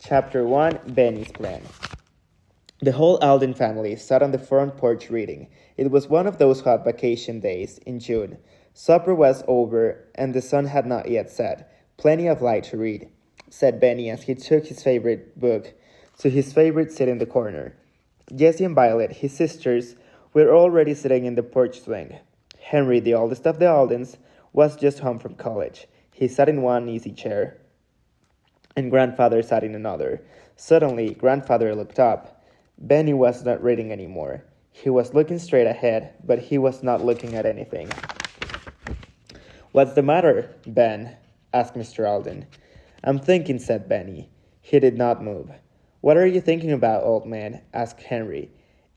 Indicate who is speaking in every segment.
Speaker 1: Chapter 1 Benny's Plan. The whole Alden family sat on the front porch reading. It was one of those hot vacation days in June. Supper was over, and the sun had not yet set. Plenty of light to read, said Benny as he took his favorite book to his favorite seat in the corner. Jessie and Violet, his sisters, were already sitting in the porch swing. Henry, the oldest of the Aldens, was just home from college. He sat in one easy chair, and Grandfather sat in another. Suddenly, Grandfather looked up. Benny was not reading anymore. He was looking straight ahead, but he was not looking at anything. "What's the matter, Ben?" asked Mr. Alden. "I'm thinking," said Benny. He did not move. "What are you thinking about, old man?" asked Henry.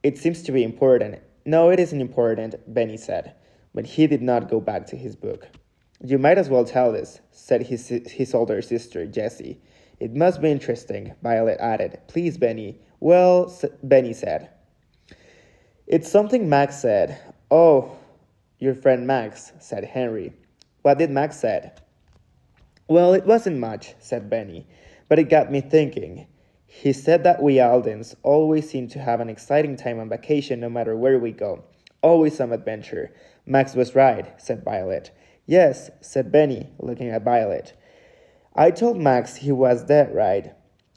Speaker 1: "It seems to be important." "No, it isn't important," Benny said, but he did not go back to his book. "You might as well tell us," said his older sister, Jessie. "It must be interesting," Violet added. "Please, Benny." "Well," Benny said, "it's something Max said." "Oh, your friend Max," said Henry. "What did Max say?" "Well, it wasn't much," said Benny, "but it got me thinking. He said that we Aldens always seem to have an exciting time on vacation no matter where we go. Always some adventure." "Max was right," said Violet. "Yes," said Benny, looking at Violet. "I told Max he was dead right,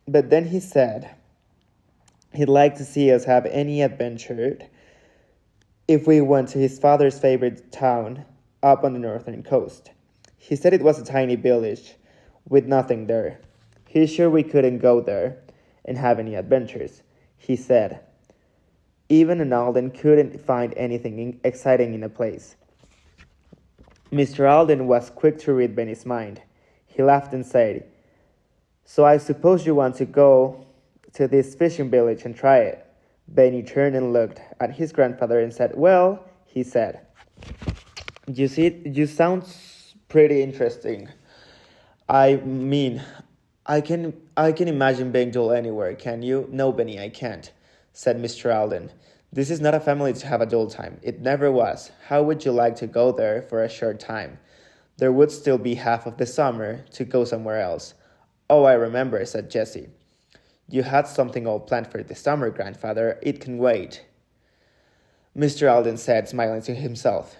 Speaker 1: but then he said he'd like to see us have any adventure if we went to his father's favorite town up on the northern coast. He said it was a tiny village with nothing there. He's sure we couldn't go there and have any adventures. He said even an Alden couldn't find anything exciting in a place." Mr. Alden was quick to read Benny's mind. He laughed and said, "So I suppose you want to go to this fishing village and try it?" Benny turned and looked at his grandfather and said, "Well," he said, you sound pretty interesting. I mean, I can imagine being dull anywhere, can you?" "No, Benny, I can't," said Mr. Alden. "This is not a family to have a dull time. It never was. How would you like to go there for a short time? There would still be half of the summer to go somewhere else." "Oh, I remember," said Jessie. "You had something all planned for this summer, Grandfather. It can wait." Mr. Alden said, smiling to himself.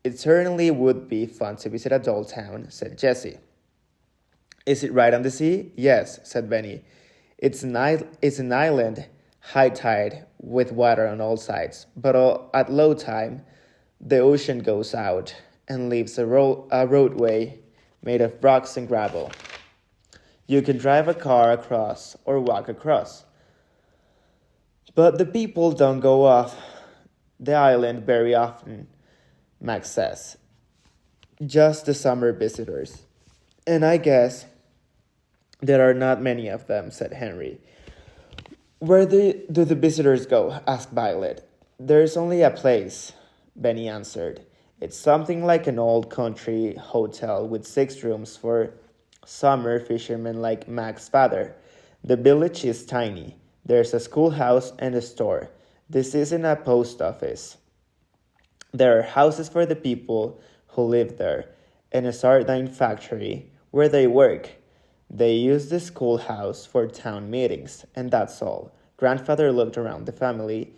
Speaker 1: "It certainly would be fun to visit a dull town," said Jessie. "Is it right on the sea?" "Yes," said Benny. It's an island, high tide, with water on all sides, but at low tide, the ocean goes out and leaves a roadway made of rocks and gravel. You can drive a car across or walk across. But the people don't go off the island very often, Max says. Just the summer visitors. And I guess there are not many of them," said Henry. "Where do the visitors go?" asked Violet. "There's only a place," Benny answered. "It's something like an old country hotel with 6 rooms for summer fishermen like Mac's father. The village is tiny. There's a schoolhouse and a store. This isn't a post office. There are houses for the people who live there, and a sardine factory where they work. They use the schoolhouse for town meetings, and that's all." Grandfather looked around the family.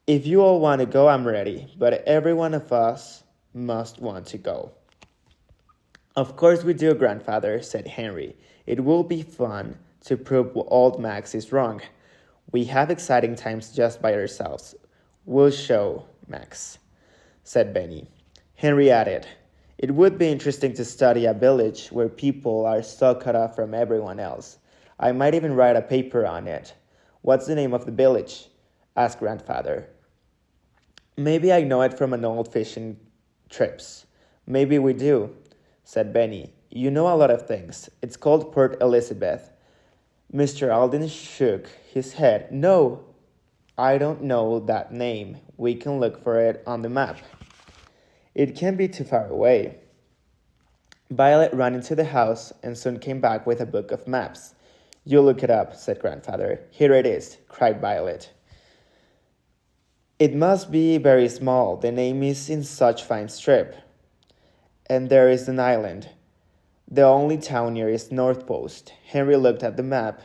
Speaker 1: "If you all want to go, I'm ready, but every one of us must want to go." "Of course we do, Grandfather," said Henry. "It will be fun to prove old Max is wrong. We have exciting times just by ourselves." "We'll show Max," said Benny. Henry added, "It would be interesting to study a village where people are so cut off from everyone else. I might even write a paper on it." "What's the name of the village?" asked Grandfather. "Maybe I know it from an old fishing trips." "Maybe we do," said Benny. "You know a lot of things. It's called Port Elizabeth." Mr. Alden shook his head. "No, I don't know that name. We can look for it on the map. It can't be too far away." Violet ran into the house and soon came back with a book of maps. "You look it up," said Grandfather. "Here it is," cried Violet. "It must be very small. The name is in such fine strip. And there is an island. The only town near is North Post. Henry looked at the map.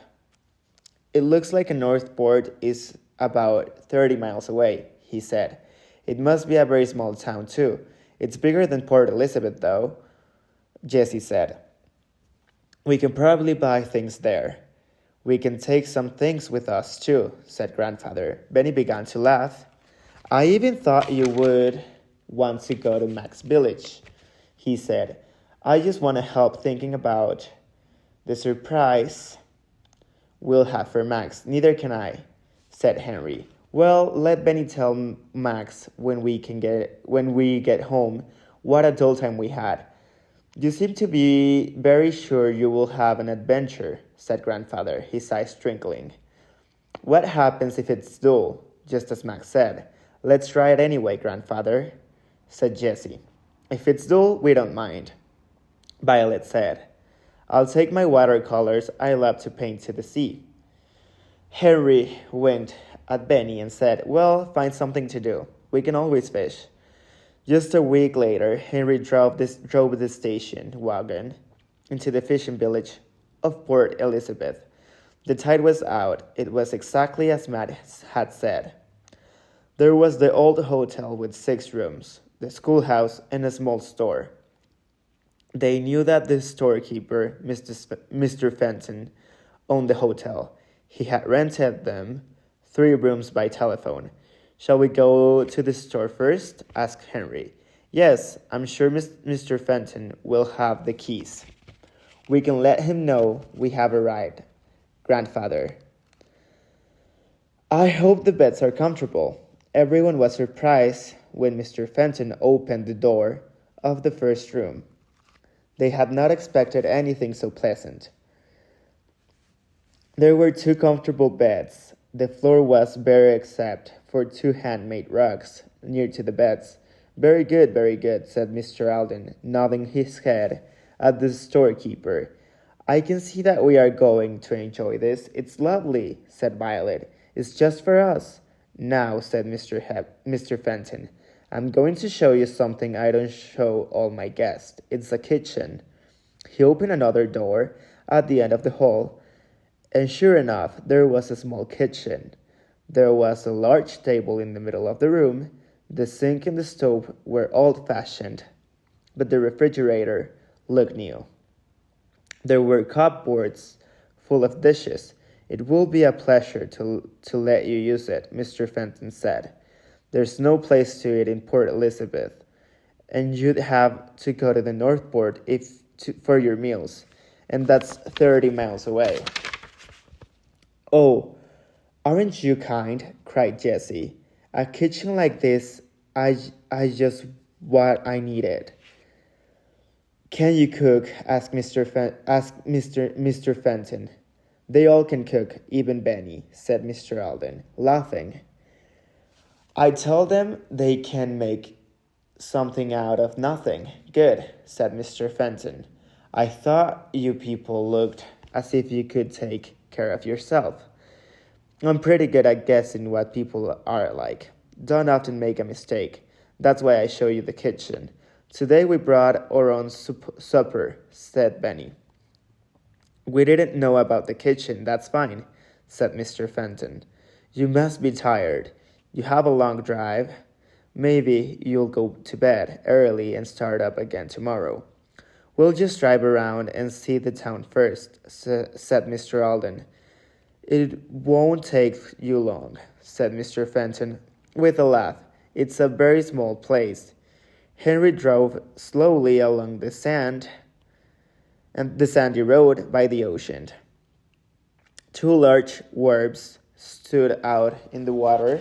Speaker 1: It looks like a Northport is about 30 miles away, he said. It must be a very small town, too. It's bigger than Port Elizabeth, though, Jessie said. We can probably buy things there. We can take some things with us, too, said Grandfather. Benny began to laugh. I even thought you would want to go to Mac's village, he said. I just want to help thinking about the surprise we'll have for Max. Neither can I, said Henry. Well, let Benny tell Max when we get home what a dull time we had. You seem to be very sure you will have an adventure, said Grandfather, his eyes twinkling. What happens if it's dull? Just as Max said. Let's try it anyway, Grandfather, said Jessie. If it's dull, we don't mind, Violet said. I'll take my watercolors. I love to paint to the sea. Harry winked at Benny and said, well, find something to do. We can always fish. Just a week later, Henry drove the station wagon into the fishing village of Port Elizabeth. The tide was out. It was exactly as Matt had said. There was the old hotel with 6 rooms, the schoolhouse, and a small store. They knew that the storekeeper, Mr. Fenton, owned the hotel. He had rented them 3 rooms by telephone. Shall we go to the store first? Asked Henry. Yes, I'm sure Mr. Fenton will have the keys. We can let him know we have arrived, Grandfather. I hope the beds are comfortable. Everyone was surprised when Mr. Fenton opened the door of the first room. They had not expected anything so pleasant. There were 2 comfortable beds. The floor was bare except for 2 handmade rugs near to the beds. Very good, said Mr. Alden, nodding his head at the storekeeper. I can see that we are going to enjoy this. It's lovely, said Violet. It's just for us. Now, said Mr. Fenton, I'm going to show you something I don't show all my guests. It's a kitchen. He opened another door at the end of the hall, and sure enough, there was a small kitchen. There was a large table in the middle of the room. The sink and the stove were old-fashioned, but the refrigerator looked new. There were cupboards full of dishes. It will be a pleasure to let you use it, Mr. Fenton said. There's no place to eat in Port Elizabeth, and you'd have to go to the Northport for your meals, and that's 30 miles away. Oh, aren't you kind? Cried Jessie. A kitchen like this, I just what I needed. Can you cook? Asked Mr. Fenton. They all can cook, even Benny, said Mr. Alden, laughing. I told them they can make something out of nothing. Good, said Mr. Fenton. I thought you people looked as if you could take care of yourself. I'm pretty good at guessing what people are like. Don't often make a mistake. That's why I show you the kitchen. Today we brought our own supper, said Benny. We didn't know about the kitchen. That's fine, said Mr. Fenton. You must be tired. You have a long drive. Maybe you'll go to bed early and start up again tomorrow. We'll just drive around and see the town first, said Mr. Alden. It won't take you long, said Mr. Fenton with a laugh. It's a very small place. Henry drove slowly along the sandy road by the ocean. 2 large wharves stood out in the water.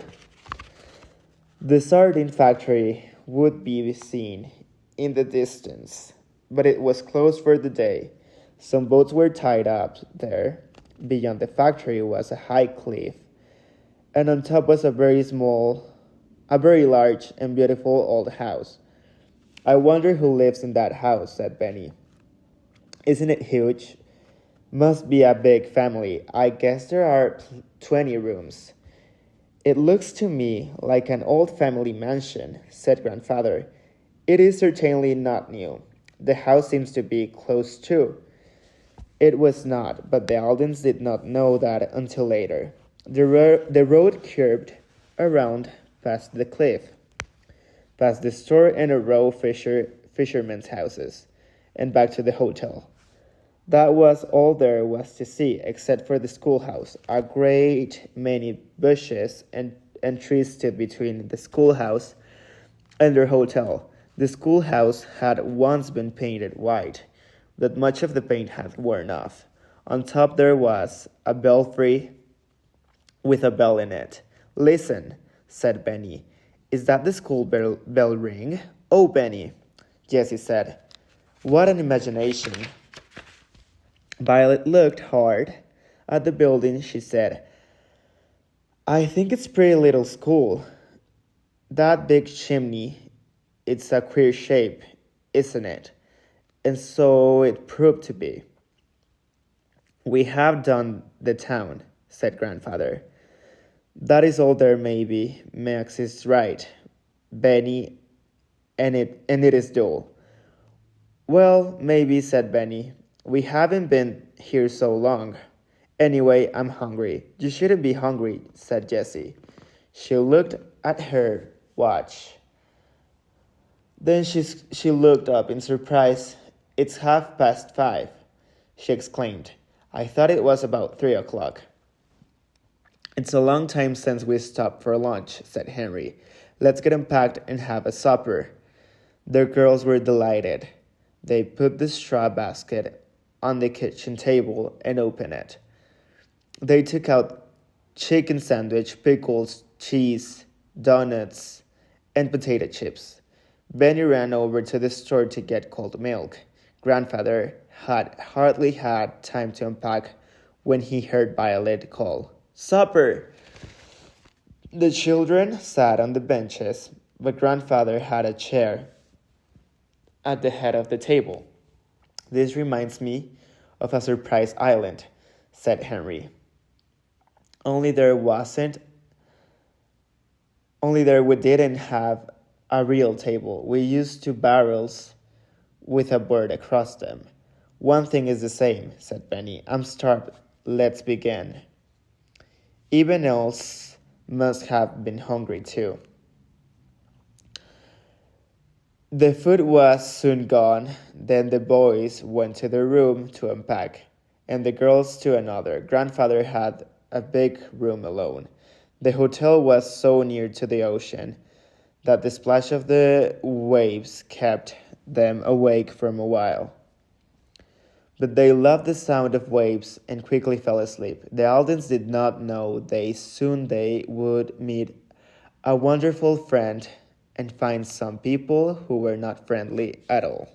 Speaker 1: The sardine factory would be seen in the distance, but it was closed for the day. Some boats were tied up there. Beyond the factory was a high cliff, and on top was a very large and beautiful old house. I wonder who lives in that house, said Benny. Isn't it huge? Must be a big family. I guess there are 20 rooms. It looks to me like an old family mansion, said Grandfather. It is certainly not new. The house seems to be close too. It was not, but the Aldens did not know that until later. The road curved around past the cliff, past the store and a row of fishermen's houses, and back to the hotel. That was all there was to see, except for the schoolhouse. A great many bushes and trees stood between the schoolhouse and their hotel. The schoolhouse had once been painted white, but much of the paint had worn off. On top there was a belfry with a bell in it. Listen, said Benny. Is that the school bell ring? Oh, Benny, Jessie said. What an imagination. Violet looked hard at the building. She said, I think it's pretty little school. That big chimney, it's a queer shape, isn't it? And so it proved to be. We have done the town, said Grandfather. That is all there may be. Max is right, Benny, and it is dull. Well, maybe, said Benny. We haven't been here so long. Anyway, I'm hungry. You shouldn't be hungry, said Jessie. She looked at her watch. Then she looked up in surprise. It's 5:30, she exclaimed. I thought it was about 3 o'clock. It's a long time since we stopped for lunch, said Henry. Let's get unpacked and have a supper. The girls were delighted. They put the straw basket on the kitchen table and opened it. They took out chicken sandwich, pickles, cheese, donuts, and potato chips. Benny ran over to the store to get cold milk. Grandfather had hardly had time to unpack when he heard Violet call, Supper! The children sat on the benches, but Grandfather had a chair at the head of the table. This reminds me of a surprise island, said Henry. Only there we didn't have a real table. We used 2 barrels with a bird across them. One thing is the same, said Benny. I'm starved. Let's begin. Even else must have been hungry too. The food was soon gone. Then the boys went to their room to unpack, and the girls to another. Grandfather had a big room alone. The hotel was so near to the ocean that the splash of the waves kept them awake for a while. But they loved the sound of waves and quickly fell asleep. The Aldens did not know they would meet a wonderful friend and find some people who were not friendly at all.